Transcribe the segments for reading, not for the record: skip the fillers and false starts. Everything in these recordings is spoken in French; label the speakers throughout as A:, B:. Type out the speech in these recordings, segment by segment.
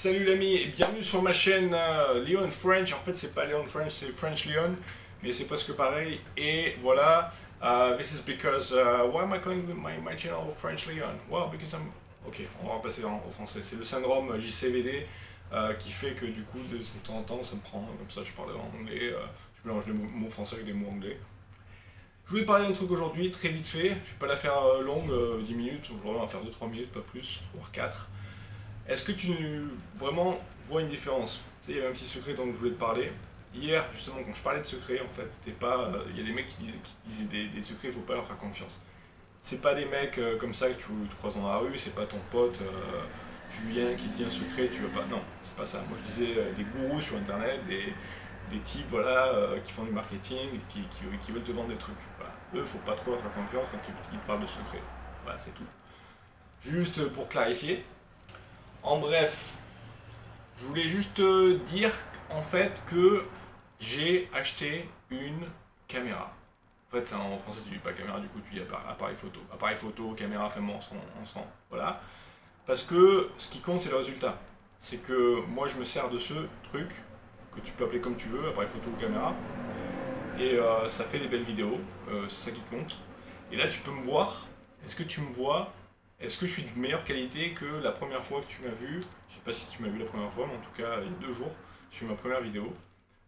A: Salut l'ami et bienvenue sur ma chaîne Leon French. En fait c'est pas Leon French, c'est French Leon, mais c'est presque pareil. Et voilà, this is because, why am I calling my channel French Leon? Well, because I'm... Ok, on va passer au français. C'est le syndrome JCVD qui fait que du coup de temps en temps ça me prend, comme ça je parle en anglais, je mélange les mots français avec des mots anglais. Je voulais parler d'un truc aujourd'hui, très vite fait, je vais pas la faire longue, 10 minutes, aujourd'hui on va faire 2-3 minutes, pas plus, voire 4. Est-ce que tu vraiment vois une différence? Tu sais, il y avait un petit secret dont je voulais te parler. Hier, justement, quand je parlais de secret, en fait, c'était pas. Il y a des mecs qui disaient des secrets, il faut pas leur faire confiance. C'est pas des mecs comme ça que tu croises dans la rue, c'est pas ton pote Julien qui te dit un secret, tu veux pas. Non, c'est pas ça. Moi je disais des gourous sur internet, des types voilà, qui font du marketing, qui veulent te vendre des trucs. Voilà. Eux, faut pas trop leur faire confiance quand ils te parlent de secret. Voilà, c'est tout. Juste pour clarifier. En bref, je voulais juste dire en fait que j'ai acheté une caméra. En fait, en français tu dis pas caméra, du coup tu dis appareil photo. Appareil photo, caméra, enfin bon, on se rend. Voilà. Parce que ce qui compte c'est le résultat. C'est que moi je me sers de ce truc, que tu peux appeler comme tu veux, appareil photo ou caméra. Et ça fait des belles vidéos, c'est ça qui compte. Et là tu peux me voir, est-ce que tu me vois? Est-ce que je suis de meilleure qualité que la première fois que tu m'as vu? Je sais pas si tu m'as vu la première fois, mais en tout cas, il y a 2 jours, j'ai fait ma première vidéo.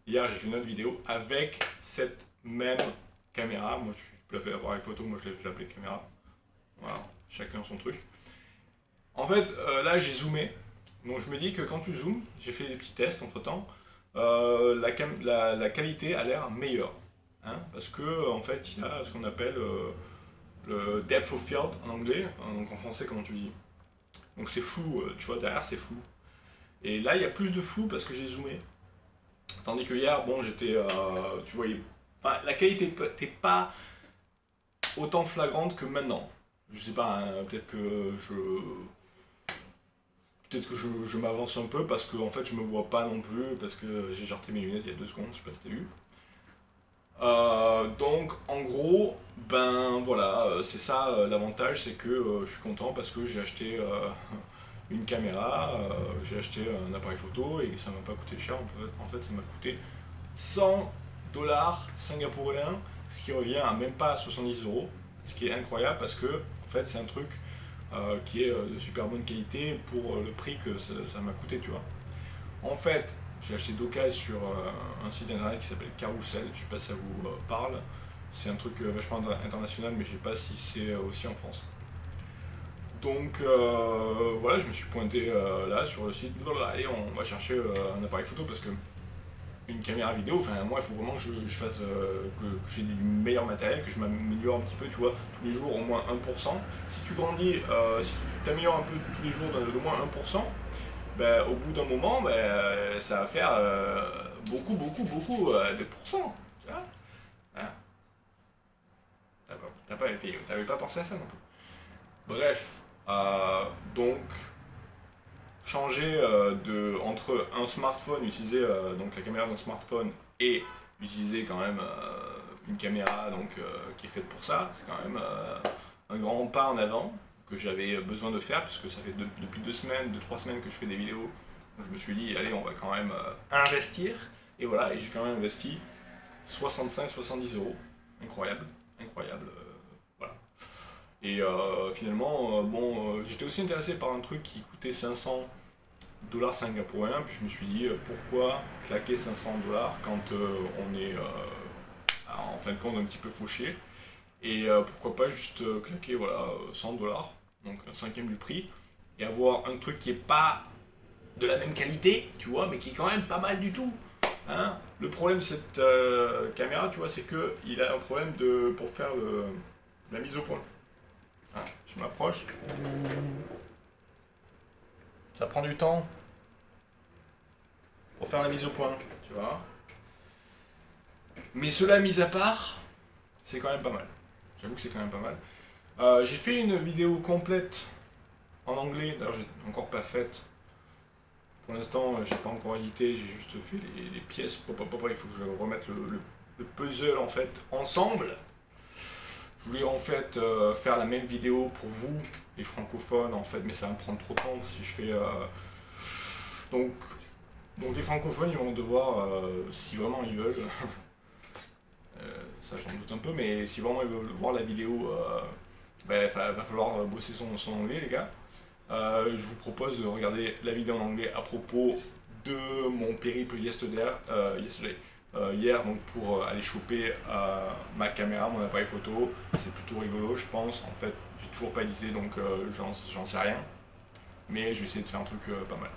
A: Hier, j'ai fait une autre vidéo avec cette même caméra. Moi, je peux l'appeler appareil photo, moi je l'appelais caméra. Voilà, chacun son truc. En fait, là, j'ai zoomé. Donc, je me dis que quand tu zoomes, j'ai fait des petits tests entre temps, la qualité a l'air meilleure. Hein, parce que, en fait, il y a ce qu'on appelle le depth of field en anglais, donc en français comment tu dis. Donc c'est flou, tu vois, derrière c'est flou. Et là il y a plus de flou parce que j'ai zoomé. Tandis que hier, bon, j'étais, tu voyais, enfin, la qualité n'était pas autant flagrante que maintenant. Je sais pas, hein, peut-être que je m'avance un peu parce que en fait je me vois pas non plus parce que j'ai jarté mes lunettes il y a 2 secondes, je sais pas si t'as vu. Donc en gros, ben voilà, c'est ça l'avantage, c'est que je suis content parce que j'ai acheté une caméra, j'ai acheté un appareil photo et ça m'a pas coûté cher. En fait, ça m'a coûté 100 dollars singapouriens, ce qui revient à même pas à 70 euros, ce qui est incroyable parce que en fait c'est un truc qui est de super bonne qualité pour le prix que ça m'a coûté, tu vois. En fait, j'ai acheté d'occasion sur un site internet qui s'appelle Carousel, je sais pas si ça vous parle. C'est un truc vachement international, mais je sais pas si c'est aussi en France. Donc voilà, je me suis pointé là sur le site, et on va chercher un appareil photo parce que une caméra vidéo, enfin moi il faut vraiment que je fasse que j'ai du meilleur matériel, que je m'améliore un petit peu, tu vois, tous les jours au moins 1%. Si tu grandis, si tu t'améliores un peu tous les jours d'au moins 1%, ben, au bout d'un moment, ben, ça va faire beaucoup de pourcents. Tu vois, hein. T'avais pas pensé à ça non plus. Bref, donc changer entre un smartphone, utiliser donc la caméra d'un smartphone et utiliser quand même une caméra donc, qui est faite pour ça, c'est quand même un grand pas en avant que j'avais besoin de faire puisque ça fait depuis 2-3 semaines que je fais des vidéos. Donc je me suis dit, allez, on va quand même investir. Et voilà, et j'ai quand même investi 65-70 euros. Incroyable, incroyable. Voilà. Et finalement, bon, j'étais aussi intéressé par un truc qui coûtait 500 dollars singapouriens. Puis je me suis dit, pourquoi claquer 500 dollars quand on est en fin de compte un petit peu fauché. Et pourquoi pas juste claquer voilà, 100 dollars, donc un cinquième du prix, et avoir un truc qui est pas de la même qualité, tu vois, mais qui est quand même pas mal du tout. Hein. Le problème de cette caméra, tu vois, c'est que il a un problème pour faire la mise au point. Hein, je m'approche. Ça prend du temps pour faire la mise au point, tu vois. Mais cela mis à part, c'est quand même pas mal. J'avoue que c'est quand même pas mal. J'ai fait une vidéo complète en anglais, d'ailleurs j'ai encore pas faite. Pour l'instant, j'ai pas encore édité, j'ai juste fait les pièces. Il faut que je remette le puzzle en fait ensemble. Je voulais en fait faire la même vidéo pour vous, les francophones en fait, mais ça va me prendre trop de temps si je fais Donc les francophones, ils vont devoir, si vraiment ils veulent, ça j'en doute un peu, mais si vraiment ils veulent voir la vidéo, ben, va falloir bosser son anglais, les gars. Je vous propose de regarder la vidéo en anglais à propos de mon périple hier, donc pour aller choper ma caméra, mon appareil photo. C'est plutôt rigolo, je pense. En fait, j'ai toujours pas édité, donc j'en sais rien. Mais je vais essayer de faire un truc pas mal.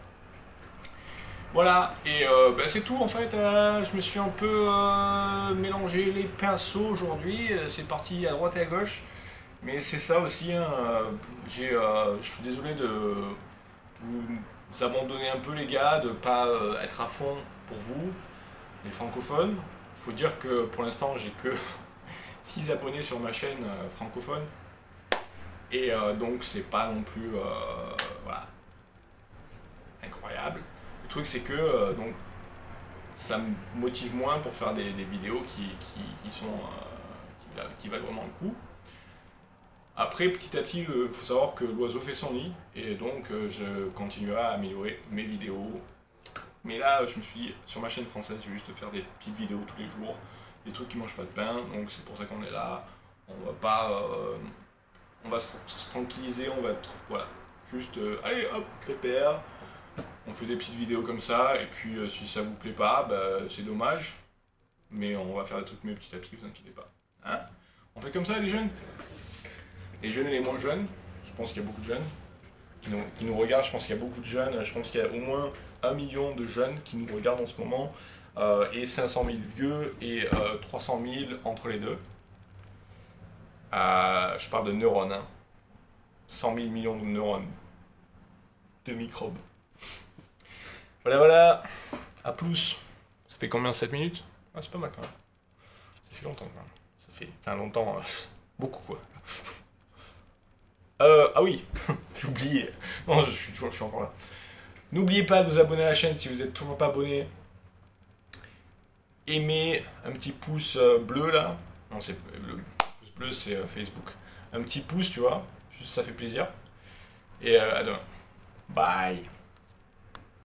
A: Voilà, et ben, c'est tout en fait. Je me suis un peu mélangé les pinceaux aujourd'hui. C'est parti à droite et à gauche. Mais c'est ça aussi, hein, je suis désolé de vous abandonner un peu les gars, de pas être à fond pour vous, les francophones. Il faut dire que pour l'instant j'ai que 6 abonnés sur ma chaîne francophone. Et donc c'est pas non plus voilà, incroyable. Le truc c'est que donc, ça me motive moins pour faire des vidéos qui valent vraiment le coup. Après, petit à petit, il faut savoir que l'oiseau fait son nid, et donc je continuerai à améliorer mes vidéos. Mais là, je me suis dit, sur ma chaîne française, je vais juste faire des petites vidéos tous les jours, des trucs qui mangent pas de pain, donc c'est pour ça qu'on est là. On va pas, on va se tranquilliser, on va être, voilà, juste, allez hop, pépère. On fait des petites vidéos comme ça, et puis si ça vous plaît pas, bah, c'est dommage, mais on va faire des trucs mieux petit à petit, vous inquiétez pas. Hein, on fait comme ça, les jeunes? Les jeunes et les moins jeunes, je pense qu'il y a beaucoup de jeunes qui nous regardent, je pense qu'il y a beaucoup de jeunes, je pense qu'il y a au moins 1 million de jeunes qui nous regardent en ce moment, et 500 000 vieux et 300 000 entre les deux. Je parle de neurones, hein. 100 000 millions de neurones, de microbes. Voilà, à plus. Ça fait combien, 7 minutes? Ah, c'est pas mal quand même. Ça fait longtemps quand même. Ça fait, enfin longtemps, beaucoup quoi. Ah oui, j'ai oublié. Non, je suis encore là. N'oubliez pas de vous abonner à la chaîne si vous n'êtes toujours pas abonné. Aimez, un petit pouce bleu là. Non, c'est le pouce bleu, c'est Facebook. Un petit pouce, tu vois. Juste ça fait plaisir. Et à demain. Bye.